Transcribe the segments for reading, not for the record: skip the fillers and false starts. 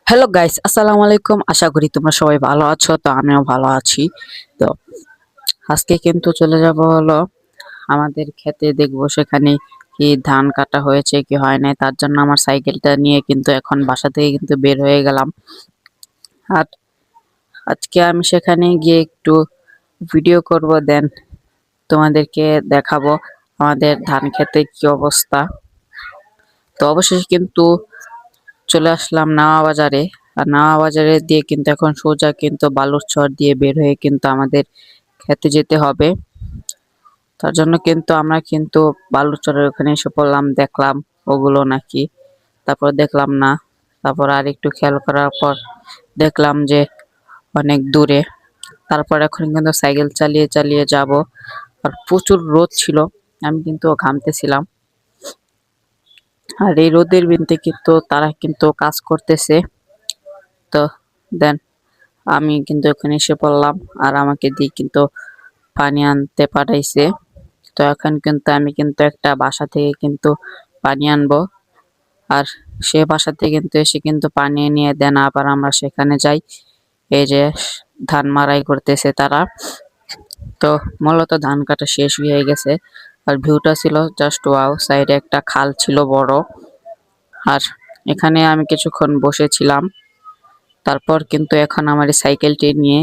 Hello guys, আসসালামু আলাইকুম। আশা করি তোমরা সবাই ভালো আছো। তো আমিও ভালো আছি। তো আজকে কিন্তু চলে যাব হলো আমাদের ক্ষেতে, দেখবো সেখানে কি ধান কাটা হয়েছে কি হয় নাই। তার জন্য আমার সাইকেলটা নিয়ে কিন্তু এখন বাসা থেকে কিন্তু বের হয়ে গেলাম। আর আজকে আমি সেখানে গিয়ে একটু ভিডিও করব, দেন তোমাদেরকে দেখাবো আমাদের ধান ক্ষেতে কি অবস্থা। তো অবশেষে কিন্তু চলে আসলাম নাওয়া বাজারে। আর নাওয়া বাজারে দিয়ে কিন্তু এখন সোজা কিন্তু বালুরচর দিয়ে বের হয়ে কিন্তু আমাদের খেতে যেতে হবে। তার জন্য কিন্তু আমরা কিন্তু বালুরচরের ওখানে এসে পড়লাম, দেখলাম ওগুলো নাকি, তারপর দেখলাম না, তারপর আর একটু খেয়াল করার পর দেখলাম যে অনেক দূরে। তারপর এখন কিন্তু সাইকেল চালিয়ে চালিয়ে যাব। আর প্রচুর রোদ ছিল, আমি কিন্তু ঘামতেছিলাম। আর এই রোদের বিনতে কিন্তু তারা কিন্তু কাজ করতেছে। তো দেন আমি কিন্তু ওখানে এসে পড়লাম, আর আমাকে দিয়ে কিন্তু পানি আনতে পাঠাইছে। তো এখন কিন্তু আমি কিন্তু একটা বাসা থেকে কিন্তু পানি আনবো। আর সে বাসা থেকে কিন্তু এসে কিন্তু পানি নিয়ে দেন আবার আমরা সেখানে যাই। এই যে ধান মারাই করতেছে তারা। তো মূলত ধান কাটা শেষ হয়ে গেছে। আর ভিউটা ছিল জাস্ট ওয়াও, সাইডে একটা খাল ছিল বড়। আর এখানে আমি কিছুক্ষণ বসেছিলাম। তারপর কিন্তু এখন আমার এই সাইকেলটি নিয়ে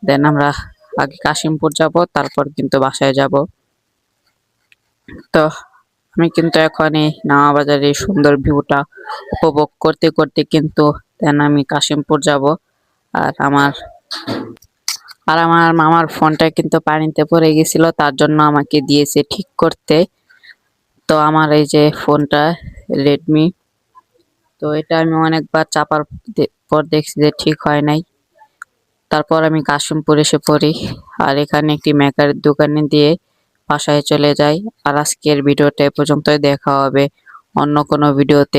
দেন আমরা আগে কাশিমপুর যাব, তারপর কিন্তু বাসায় যাব। তো আমি কিন্তু এখন এই নাওয়া বাজারের এই সুন্দর ভিউটা উপভোগ করতে করতে কিন্তু দেন আমি কাশিমপুর যাব। আর আমার মামার ফোনটা কিন্তু পানিতে পড়ে গেছিল, তার জন্য আমাকে দিয়েছে ঠিক করতে। তো আমার এই যে ফোনটা রেডমি, তো এটা আমি অনেকবার চাপার পর দেখছি যে ঠিক হয় নাই। তারপর আমি কাশিমপুর এসে পড়ি, আর এখানে একটি মেকারের দোকানে দিয়ে বাসায় চলে যাই। আর আজকের ভিডিওটা এ পর্যন্তই, দেখা হবে অন্য কোনো ভিডিওতে।